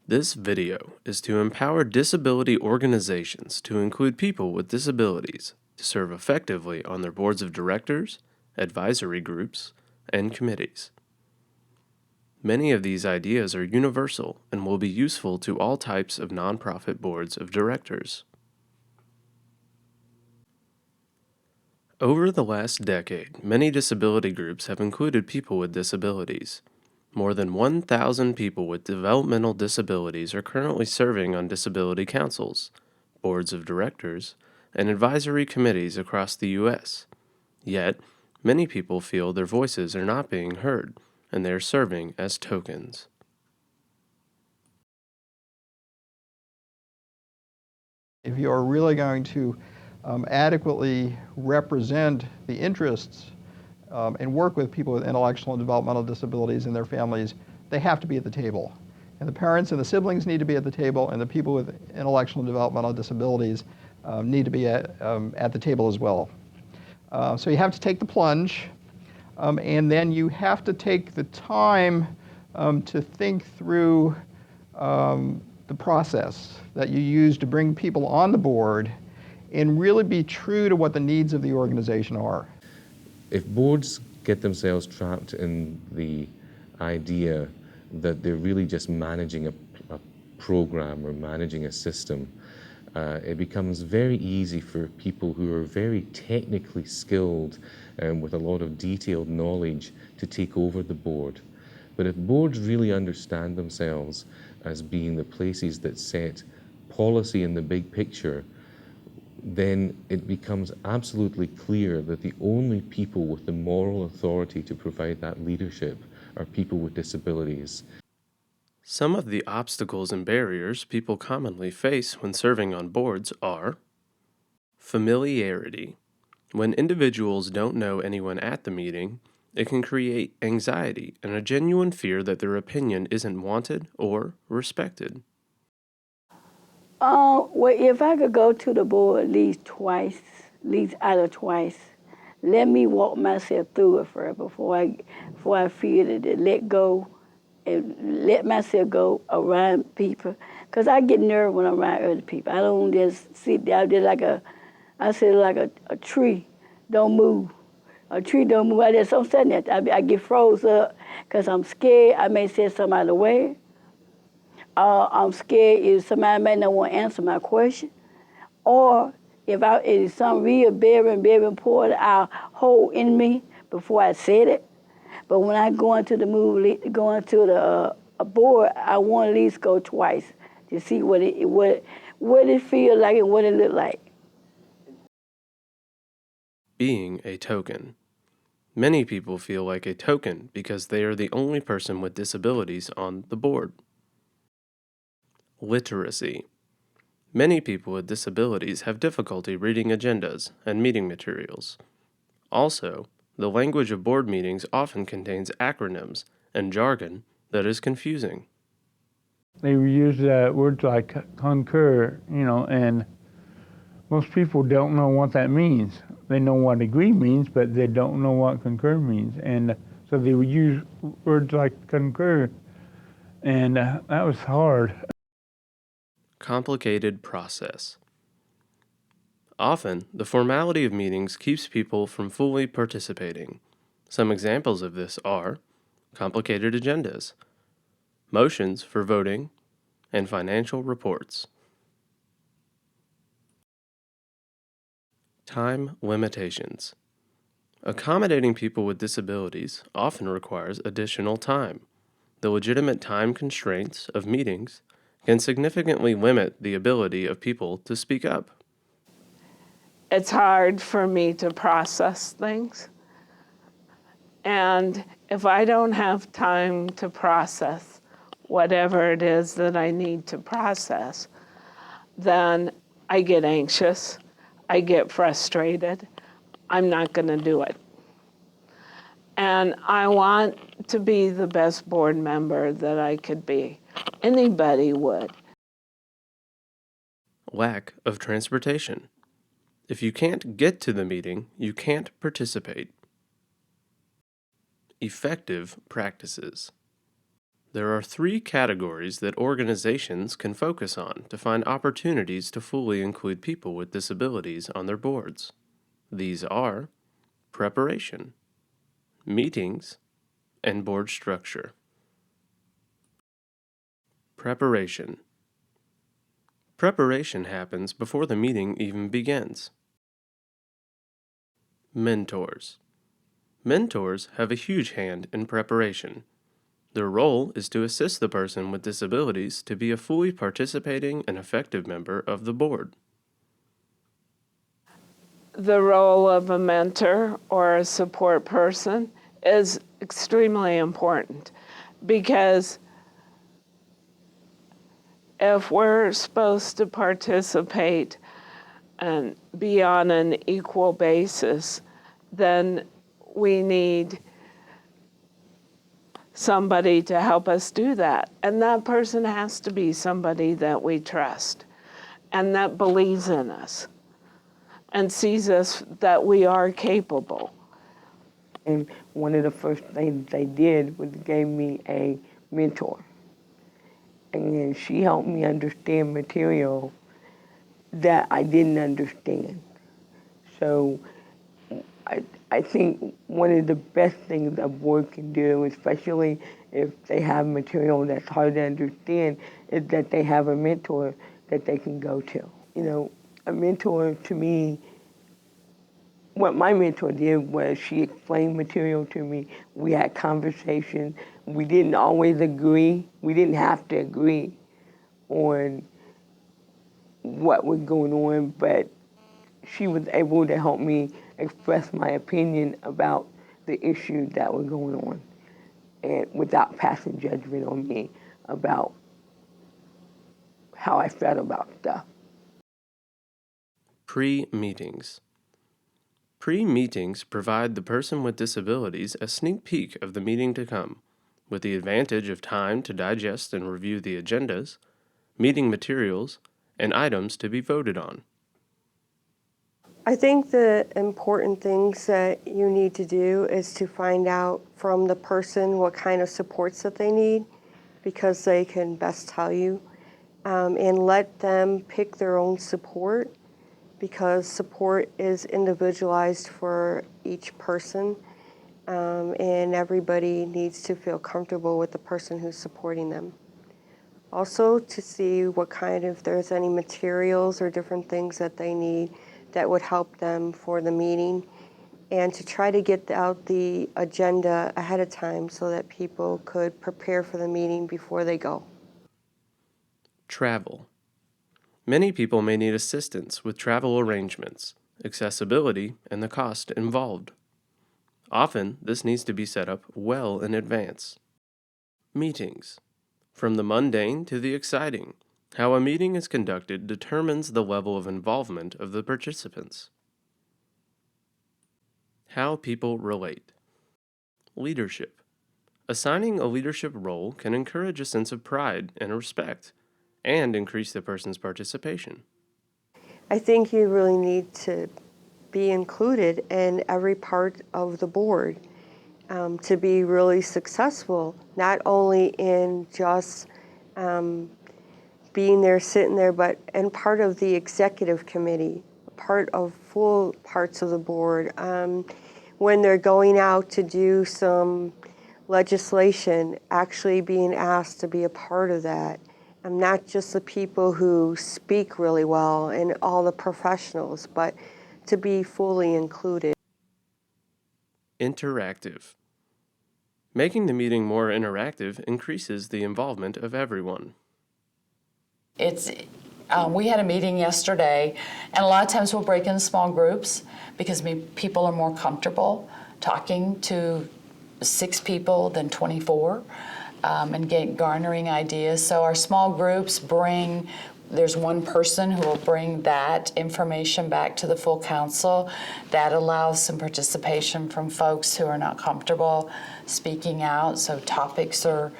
This video is to empower disability organizations to include people with disabilities to serve effectively on their boards of directors, advisory groups, and committees. Many of these ideas are universal and will be useful to all types of nonprofit boards of directors. Over the last decade, many disability groups have included people with disabilities. More than 1,000 people with developmental disabilities are currently serving on disability councils, boards of directors, and advisory committees across the U.S. Yet, many people feel their voices are not being heard, and they are serving as tokens. If you are really going to adequately represent the interests and work with people with intellectual and developmental disabilities and their families, they have to be at the table. And the parents and the siblings need to be at the table, and the people with intellectual and developmental disabilities need to be at the table as well. So you have to take the plunge, and then you have to take the time to think through the process that you use to bring people on the board and really be true to what the needs of the organization are. If boards get themselves trapped in the idea that they're really just managing a program or managing a system, it becomes very easy for people who are very technically skilled and with a lot of detailed knowledge to take over the board. But if boards really understand themselves as being the places that set policy in the big picture, then it becomes absolutely clear that the only people with the moral authority to provide that leadership are people with disabilities. Some of the obstacles and barriers people commonly face when serving on boards are familiarity. When individuals don't know anyone at the meeting, it can create anxiety and a genuine fear that their opinion isn't wanted or respected. Well, if I could go to the board at least out of twice, let me walk myself through it first before I feel it and let go and let myself go around people. Because I get nervous when I'm around other people. I don't just sit there. I sit like a tree, don't move. A tree don't move. I'm sitting there. I get froze up because I'm scared. I may say something out of the way. I'm scared if somebody may not want to answer my question. Or if it's something real very important, I'll hold in me before I said it. But when I go into a board, I want to at least go twice to see what it feels like and what it look like. Being a token. Many people feel like a token because they are the only person with disabilities on the board. Literacy. Many people with disabilities have difficulty reading agendas and meeting materials. Also, the language of board meetings often contains acronyms and jargon that is confusing. They use words like concur, and most people don't know what that means. They know what agree means, but they don't know what concur means. And so they would use words like concur, and that was hard. Complicated process. Often, the formality of meetings keeps people from fully participating. Some examples of this are complicated agendas, motions for voting, and financial reports. Time limitations. Accommodating people with disabilities often requires additional time. The legitimate time constraints of meetings can significantly limit the ability of people to speak up. It's hard for me to process things. And if I don't have time to process whatever it is that I need to process, then I get anxious, I get frustrated, I'm not going to do it. And I want to be the best board member that I could be. Anybody would. Lack of transportation. If you can't get to the meeting, you can't participate. Effective practices. There are three categories that organizations can focus on to find opportunities to fully include people with disabilities on their boards. These are preparation, meetings, and board structure. Preparation. Preparation happens before the meeting even begins. Mentors. Mentors have a huge hand in preparation. Their role is to assist the person with disabilities to be a fully participating and effective member of the board. The role of a mentor or a support person is extremely important because if we're supposed to participate and be on an equal basis, then we need somebody to help us do that. And that person has to be somebody that we trust and that believes in us and sees us that we are capable. And one of the first things they did was gave me a mentor. And she helped me understand material that I didn't understand. So I think one of the best things a board can do, especially if they have material that's hard to understand, is that they have a mentor that they can go to. You know, a mentor to me, what my mentor did was she explained material to me. We had conversation. We didn't always agree. We didn't have to agree on what was going on, but she was able to help me express my opinion about the issues that were going on, and without passing judgment on me about how I felt about stuff. Pre-meetings. Pre-meetings provide the person with disabilities a sneak peek of the meeting to come, with the advantage of time to digest and review the agendas, meeting materials, and items to be voted on. I think the important things that you need to do is to find out from the person what kind of supports that they need, because they can best tell you, and let them pick their own support, because support is individualized for each person, and everybody needs to feel comfortable with the person who's supporting them. Also, to see what kind of, if there's any materials or different things that they need that would help them for the meeting, and to try to get out the agenda ahead of time so that people could prepare for the meeting before they go. Travel. Many people may need assistance with travel arrangements, accessibility, and the cost involved. Often, this needs to be set up well in advance. Meetings. From the mundane to the exciting, how a meeting is conducted determines the level of involvement of the participants. How people relate. Leadership. Assigning a leadership role can encourage a sense of pride and respect, and increase the person's participation. I think you really need to be included in every part of the board to be really successful, not only in just being there, sitting there, but in part of the executive committee, part of full parts of the board. When they're going out to do some legislation, actually being asked to be a part of that. And not just the people who speak really well and all the professionals, but to be fully included. Interactive. Making the meeting more interactive increases the involvement of everyone. We had a meeting yesterday, and a lot of times we'll break into small groups because people are more comfortable talking to 6 people than 24 and garnering ideas. So our small groups there's one person who will bring that information back to the full council. That allows some participation from folks who are not comfortable speaking out. So topics are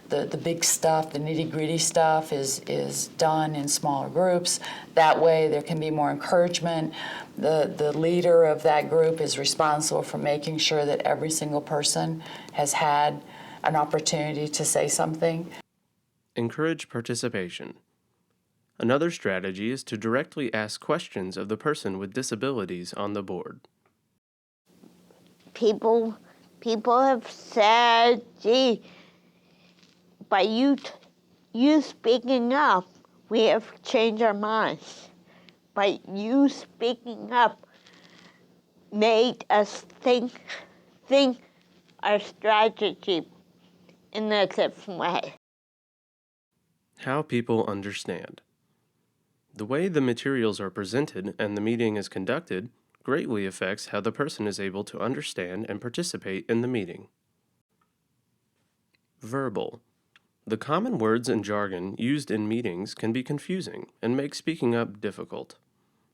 the big stuff, the nitty-gritty stuff is done in smaller groups. That way there can be more encouragement. The leader of that group is responsible for making sure that every single person has had an opportunity to say something. Encourage participation. Another strategy is to directly ask questions of the person with disabilities on the board. People have said, gee, by you speaking up, we have changed our minds. By you speaking up, made us think our strategy in a different way. How people understand. The way the materials are presented and the meeting is conducted greatly affects how the person is able to understand and participate in the meeting. Verbal. The common words and jargon used in meetings can be confusing and make speaking up difficult.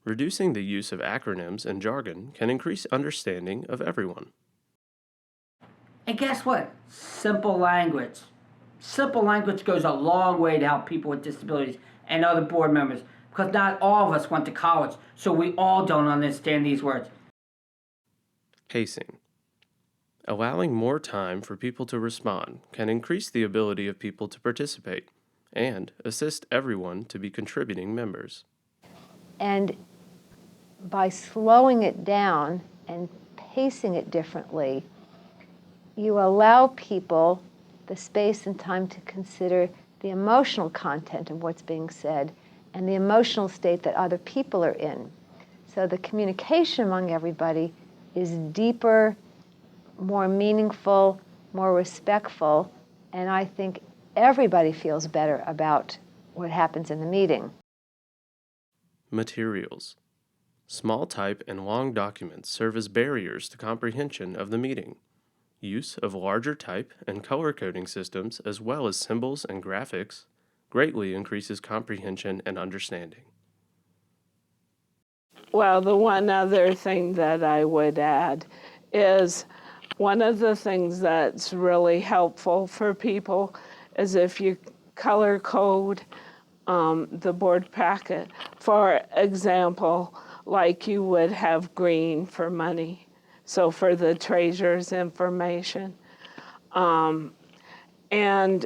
Reducing the use of acronyms and jargon can increase understanding of everyone. And guess what? Simple language. Simple language goes a long way to help people with disabilities and other board members, because not all of us went to college, so we all don't understand these words. Pacing. Allowing more time for people to respond can increase the ability of people to participate and assist everyone to be contributing members. And by slowing it down and pacing it differently, you allow people the space and time to consider the emotional content of what's being said and the emotional state that other people are in. So the communication among everybody is deeper, more meaningful, more respectful, and I think everybody feels better about what happens in the meeting. Materials. Small type and long documents serve as barriers to comprehension of the meeting. Use of larger type and color coding systems, as well as symbols and graphics, greatly increases comprehension and understanding. Well, the one other thing that I would add is one of the things that's really helpful for people is if you color code the board packet. For example, like you would have green for money, so for the treasurer's information. And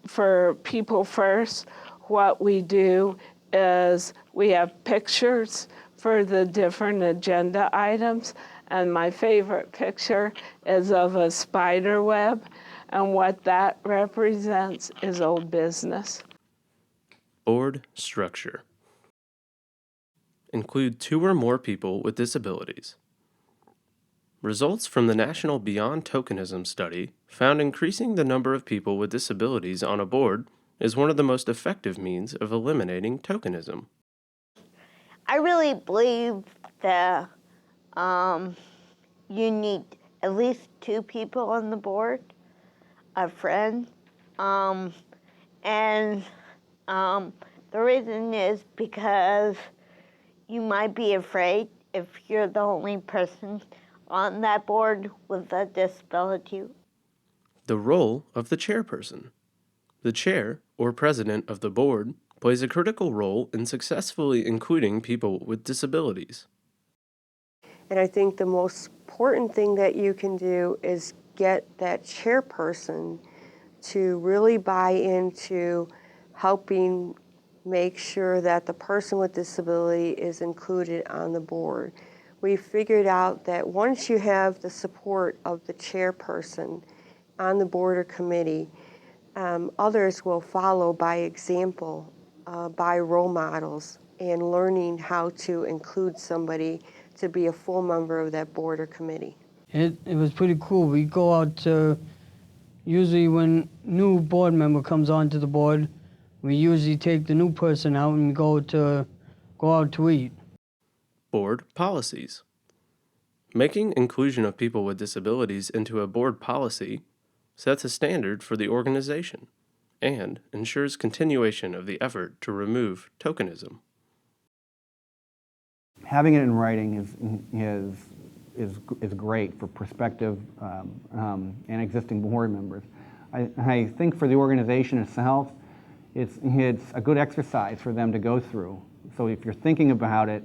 for People First, what we do is we have pictures for the different agenda items, and my favorite picture is of a spider web, and what that represents is old business. Board structure. Include 2 or more people with disabilities. Results from the National Beyond Tokenism study found increasing the number of people with disabilities on a board is one of the most effective means of eliminating tokenism. I really believe that you need at least 2 people on the board, a friend, and the reason is because you might be afraid if you're the only person on that board with a disability. The role of the chairperson. The chair, or president of the board, plays a critical role in successfully including people with disabilities. And I think the most important thing that you can do is get that chairperson to really buy into helping make sure that the person with disability is included on the board. We figured out that once you have the support of the chairperson on the board or committee, others will follow by example, by role models, and learning how to include somebody to be a full member of that board or committee. It was pretty cool. We go out to, usually when new board member comes onto the board, we usually take the new person out and go out to eat. Board policies. Making inclusion of people with disabilities into a board policy sets a standard for the organization and ensures continuation of the effort to remove tokenism. Having it in writing is great for prospective and existing board members. I think for the organization itself, it's a good exercise for them to go through. So if you're thinking about it,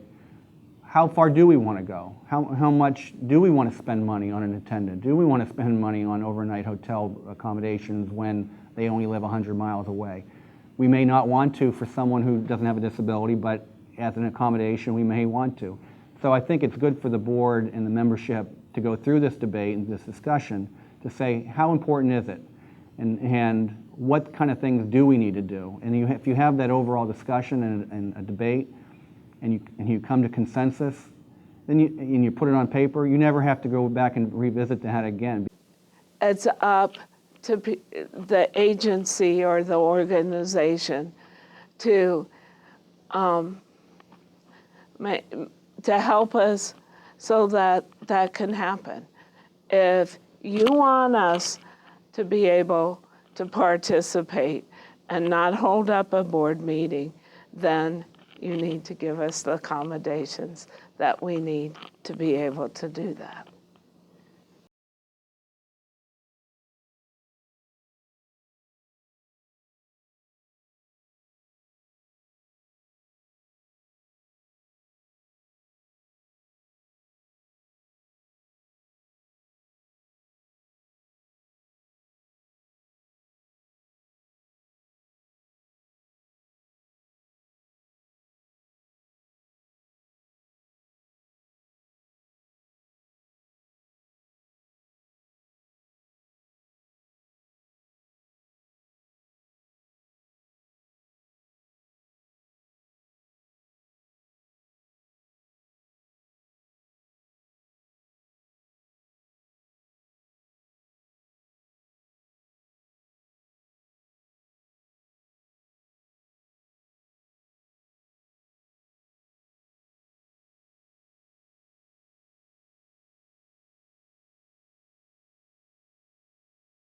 how far do we want to go? How much do we want to spend money on an attendant? Do we want to spend money on overnight hotel accommodations when they only live 100 miles away? We may not want to for someone who doesn't have a disability, but as an accommodation, we may want to. So I think it's good for the board and the membership to go through this debate and this discussion to say, how important is it? And what kind of things do we need to do? And if you have that overall discussion and a debate, and you come to consensus, then you put it on paper, you never have to go back and revisit that again. It's up to the agency or the organization to help us so that that can happen. If you want us to be able to participate and not hold up a board meeting, then you need to give us the accommodations that we need to be able to do that.